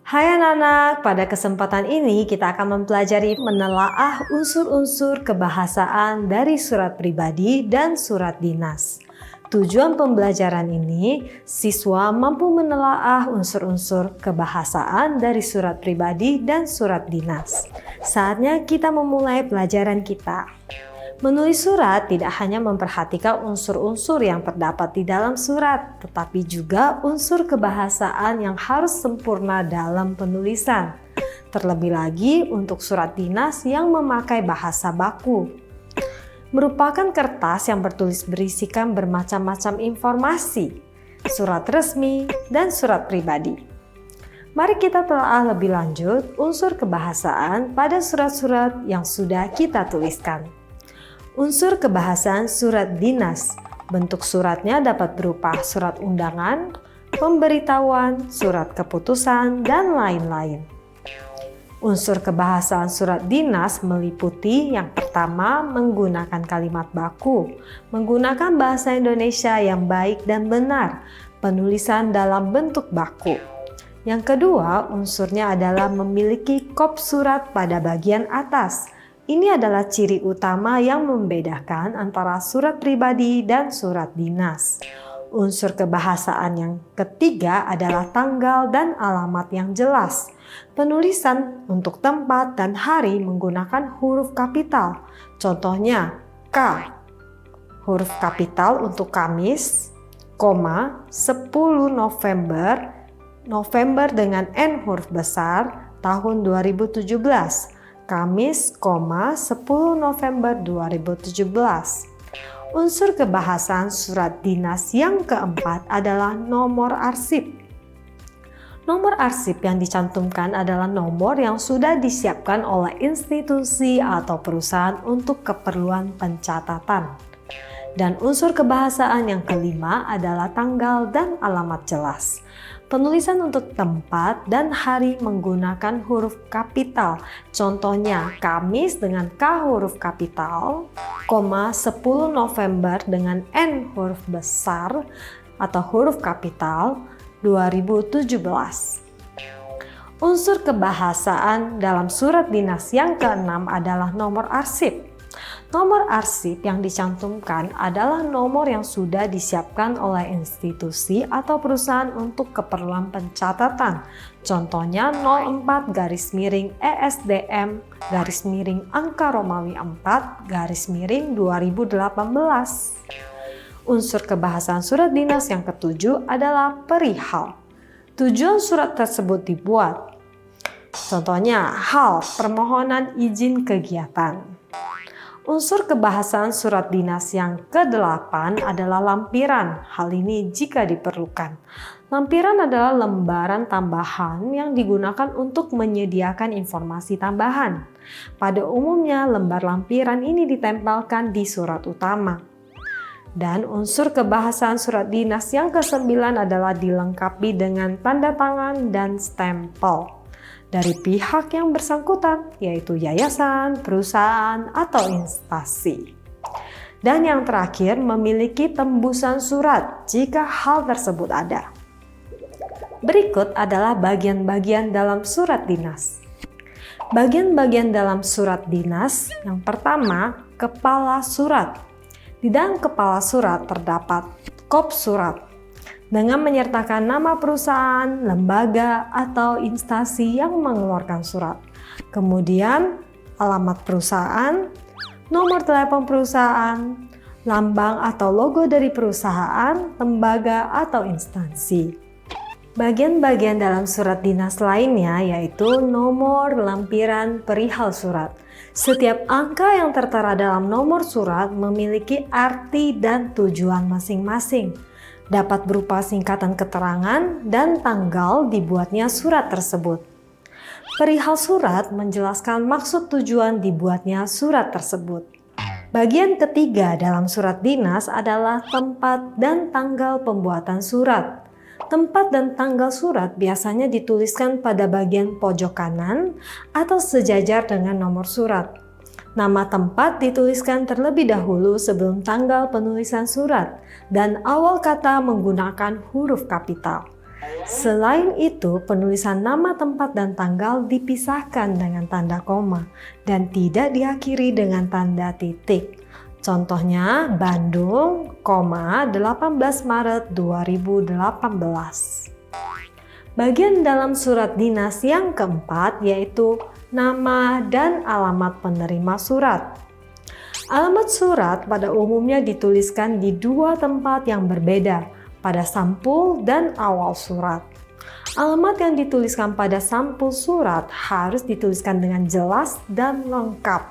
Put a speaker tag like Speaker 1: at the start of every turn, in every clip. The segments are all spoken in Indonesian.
Speaker 1: Hai anak-anak, pada kesempatan ini kita akan mempelajari menelaah unsur-unsur kebahasaan dari surat pribadi dan surat dinas. Tujuan pembelajaran ini, siswa mampu menelaah unsur-unsur kebahasaan dari surat pribadi dan surat dinas. Saatnya kita memulai pelajaran kita. Menulis surat tidak hanya memperhatikan unsur-unsur yang terdapat di dalam surat, tetapi juga unsur kebahasaan yang harus sempurna dalam penulisan. Terlebih lagi untuk surat dinas yang memakai bahasa baku. Merupakan kertas yang berisikan bermacam-macam informasi, surat resmi, dan surat pribadi. Mari kita telah lebih lanjut unsur kebahasaan pada surat-surat yang sudah kita tuliskan. Unsur kebahasaan surat dinas. Bentuk suratnya dapat berupa surat undangan, pemberitahuan, surat keputusan, dan lain-lain. Unsur kebahasaan surat dinas meliputi yang pertama menggunakan kalimat baku, menggunakan bahasa Indonesia yang baik dan benar, penulisan dalam bentuk baku. Yang kedua, unsurnya adalah memiliki kop surat pada bagian atas. Ini adalah ciri utama yang membedakan antara surat pribadi dan surat dinas. Unsur kebahasaan yang ketiga adalah tanggal dan alamat yang jelas. Penulisan untuk tempat dan hari menggunakan huruf kapital. Contohnya K, huruf kapital untuk Kamis, 10 November, November dengan N huruf besar, tahun 2017. Kamis, 10 November 2017. Unsur kebahasaan surat dinas yang keempat adalah nomor arsip. Nomor arsip yang dicantumkan adalah nomor yang sudah disiapkan oleh institusi atau perusahaan untuk keperluan pencatatan. Dan unsur kebahasaan yang kelima adalah tanggal dan alamat jelas. Penulisan untuk tempat dan hari menggunakan huruf kapital. Contohnya Kamis dengan K huruf kapital, 10 November dengan N huruf besar atau huruf kapital 2017. Unsur kebahasaan dalam surat dinas yang keenam adalah nomor arsip. Nomor arsip yang dicantumkan adalah nomor yang sudah disiapkan oleh institusi atau perusahaan untuk keperluan pencatatan. Contohnya 04-ESDM angka Romawi 4 2018. Unsur kebahasaan surat dinas yang ketujuh adalah perihal. Tujuan surat tersebut dibuat. Contohnya hal permohonan izin kegiatan. Unsur kebahasaan surat dinas yang ke-8 adalah lampiran. Hal ini jika diperlukan. Lampiran adalah lembaran tambahan yang digunakan untuk menyediakan informasi tambahan. Pada umumnya, lembar lampiran ini ditempelkan di surat utama. Dan unsur kebahasaan surat dinas yang ke-9 adalah dilengkapi dengan tanda tangan dan stempel dari pihak yang bersangkutan, yaitu yayasan, perusahaan, atau instansi. Dan yang terakhir, memiliki tembusan surat jika hal tersebut ada. Berikut adalah bagian-bagian dalam surat dinas. Bagian-bagian dalam surat dinas, yang pertama, kepala surat. Di dalam kepala surat terdapat kop surat dengan menyertakan nama perusahaan, lembaga, atau instansi yang mengeluarkan surat. Kemudian alamat perusahaan, nomor telepon perusahaan, lambang atau logo dari perusahaan, lembaga, atau instansi. Bagian-bagian dalam surat dinas lainnya yaitu nomor lampiran perihal surat. Setiap angka yang tertera dalam nomor surat memiliki arti dan tujuan masing-masing. Dapat berupa singkatan keterangan dan tanggal dibuatnya surat tersebut. Perihal surat menjelaskan maksud tujuan dibuatnya surat tersebut. Bagian ketiga dalam surat dinas adalah tempat dan tanggal pembuatan surat. Tempat dan tanggal surat biasanya dituliskan pada bagian pojok kanan atau sejajar dengan nomor surat. Nama tempat dituliskan terlebih dahulu sebelum tanggal penulisan surat dan awal kata menggunakan huruf kapital. Selain itu, penulisan nama tempat dan tanggal dipisahkan dengan tanda koma dan tidak diakhiri dengan tanda titik. Contohnya Bandung, 18 Maret 2018. Bagian dalam surat dinas yang keempat yaitu nama dan alamat penerima surat. Alamat surat pada umumnya dituliskan di dua tempat yang berbeda, pada sampul dan awal surat. Alamat yang dituliskan pada sampul surat harus dituliskan dengan jelas dan lengkap.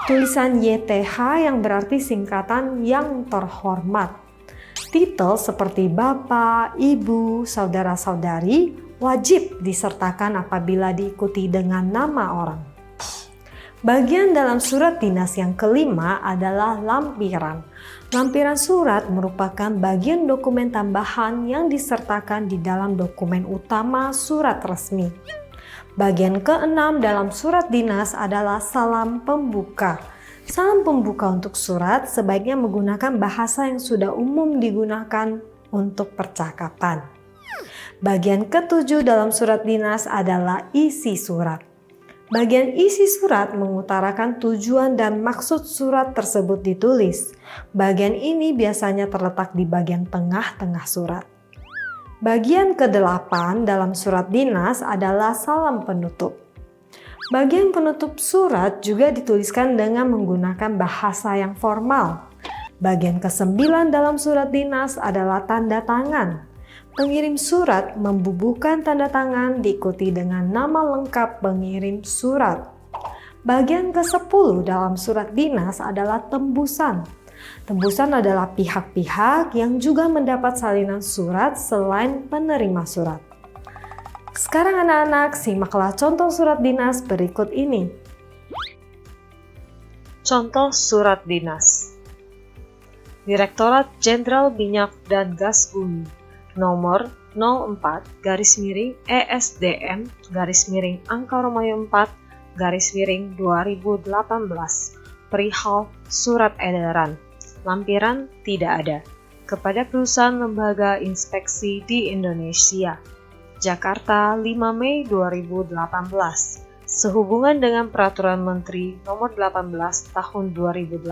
Speaker 1: Tulisan YTH yang berarti singkatan yang terhormat. Titel seperti bapak, ibu, saudara-saudari wajib disertakan apabila diikuti dengan nama orang. Bagian dalam surat dinas yang kelima adalah lampiran. Lampiran surat merupakan bagian dokumen tambahan yang disertakan di dalam dokumen utama surat resmi. Bagian keenam dalam surat dinas adalah salam pembuka. Salam pembuka untuk surat sebaiknya menggunakan bahasa yang sudah umum digunakan untuk percakapan. Bagian ketujuh dalam surat dinas adalah isi surat. Bagian isi surat mengutarakan tujuan dan maksud surat tersebut ditulis. Bagian ini biasanya terletak di bagian tengah-tengah surat. Bagian ke-8 dalam surat dinas adalah salam penutup. Bagian penutup surat juga dituliskan dengan menggunakan bahasa yang formal. Bagian ke-9 dalam surat dinas adalah tanda tangan. Pengirim surat membubuhkan tanda tangan diikuti dengan nama lengkap pengirim surat. Bagian ke-10 dalam surat dinas adalah tembusan. Tembusan adalah pihak-pihak yang juga mendapat salinan surat selain penerima surat. Sekarang anak-anak simaklah contoh surat dinas berikut ini.
Speaker 2: Contoh surat dinas. Direktorat Jenderal Minyak dan Gas Bumi, nomor 04-ESDM-Angka Romawi 4-2018, perihal surat edaran. Lampiran tidak ada. Kepada perusahaan lembaga inspeksi di Indonesia. Jakarta, 5 Mei 2018. Sehubungan dengan Peraturan Menteri Nomor 18 Tahun 2018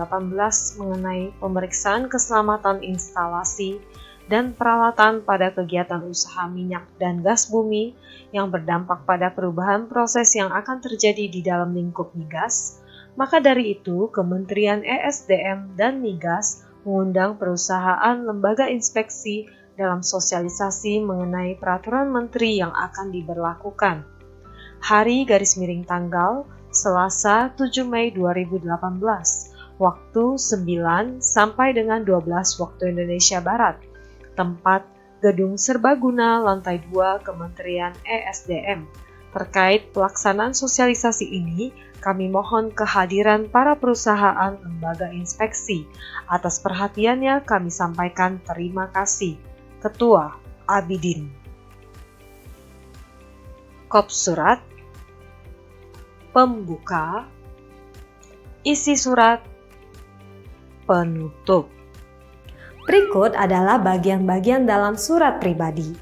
Speaker 2: mengenai pemeriksaan keselamatan instalasi dan peralatan pada kegiatan usaha minyak dan gas bumi yang berdampak pada perubahan proses yang akan terjadi di dalam lingkup migas, maka dari itu Kementerian ESDM dan Migas mengundang perusahaan lembaga inspeksi dalam sosialisasi mengenai peraturan menteri yang akan diberlakukan. Hari _tanggal Selasa 7 Mei 2018, waktu 9 sampai dengan 12 waktu Indonesia Barat. Tempat Gedung Serbaguna lantai 2 Kementerian ESDM. Terkait pelaksanaan sosialisasi ini, kami mohon kehadiran para perusahaan lembaga inspeksi. Atas perhatiannya kami sampaikan terima kasih. Ketua Abidin. Kop surat, pembuka, isi surat, penutup.
Speaker 1: Berikut adalah bagian-bagian dalam surat pribadi.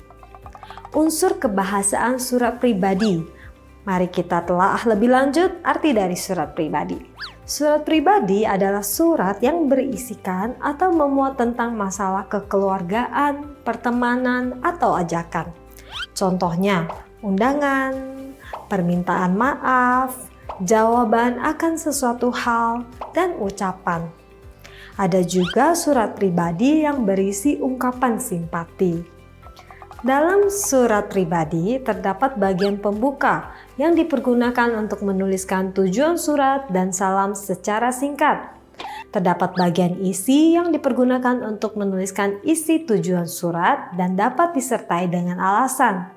Speaker 1: Unsur kebahasaan surat pribadi. Mari kita telaah lebih lanjut arti dari surat pribadi. Surat pribadi adalah surat yang berisikan atau memuat tentang masalah kekeluargaan, pertemanan, atau ajakan. Contohnya, undangan, permintaan maaf, jawaban akan sesuatu hal, dan ucapan. Ada juga surat pribadi yang berisi ungkapan simpati. Dalam surat pribadi terdapat bagian pembuka yang dipergunakan untuk menuliskan tujuan surat dan salam secara singkat. Terdapat bagian isi yang dipergunakan untuk menuliskan isi tujuan surat dan dapat disertai dengan alasan.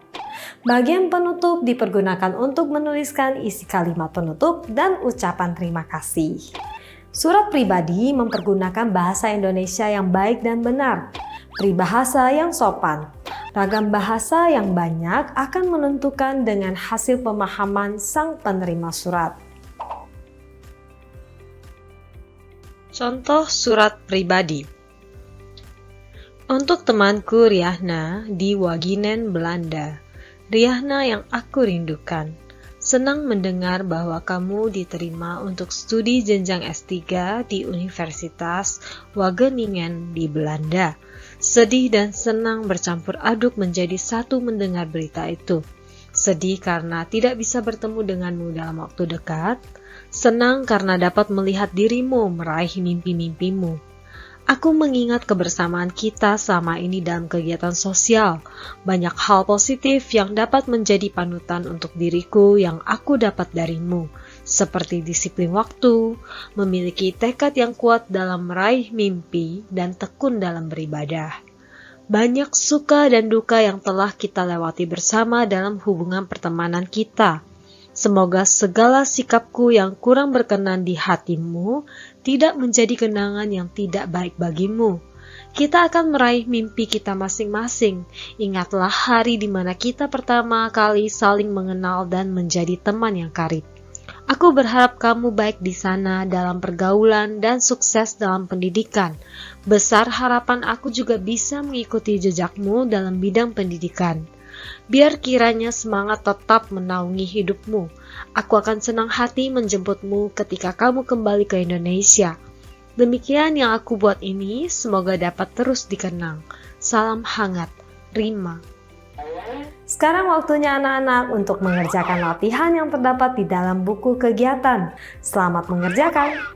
Speaker 1: Bagian penutup dipergunakan untuk menuliskan isi kalimat penutup dan ucapan terima kasih. Surat pribadi mempergunakan bahasa Indonesia yang baik dan benar, peribahasa yang sopan. Ragam bahasa yang banyak akan menentukan dengan hasil pemahaman sang penerima surat.
Speaker 2: Contoh surat pribadi. Untuk temanku Riahna di Waginen, Belanda. Riahna yang aku rindukan. Senang mendengar bahwa kamu diterima untuk studi jenjang S3 di Universitas Wageningen di Belanda. Sedih dan senang bercampur aduk menjadi satu mendengar berita itu. Sedih karena tidak bisa bertemu denganmu dalam waktu dekat. Senang karena dapat melihat dirimu meraih mimpi-mimpimu. Aku mengingat kebersamaan kita selama ini dalam kegiatan sosial. Banyak hal positif yang dapat menjadi panutan untuk diriku yang aku dapat darimu, seperti disiplin waktu, memiliki tekad yang kuat dalam meraih mimpi, dan tekun dalam beribadah. Banyak suka dan duka yang telah kita lewati bersama dalam hubungan pertemanan kita. Semoga segala sikapku yang kurang berkenan di hatimu tidak menjadi kenangan yang tidak baik bagimu. Kita akan meraih mimpi kita masing-masing. Ingatlah hari di mana kita pertama kali saling mengenal dan menjadi teman yang karib. Aku berharap kamu baik di sana dalam pergaulan dan sukses dalam pendidikan. Besar harapan aku juga bisa mengikuti jejakmu dalam bidang pendidikan. Biar kiranya semangat tetap menaungi hidupmu. Aku akan senang hati menjemputmu ketika kamu kembali ke Indonesia. Demikian yang aku buat ini, semoga dapat terus dikenang. Salam hangat, Rima.
Speaker 1: Sekarang waktunya anak-anak untuk mengerjakan latihan yang terdapat di dalam buku kegiatan. Selamat mengerjakan!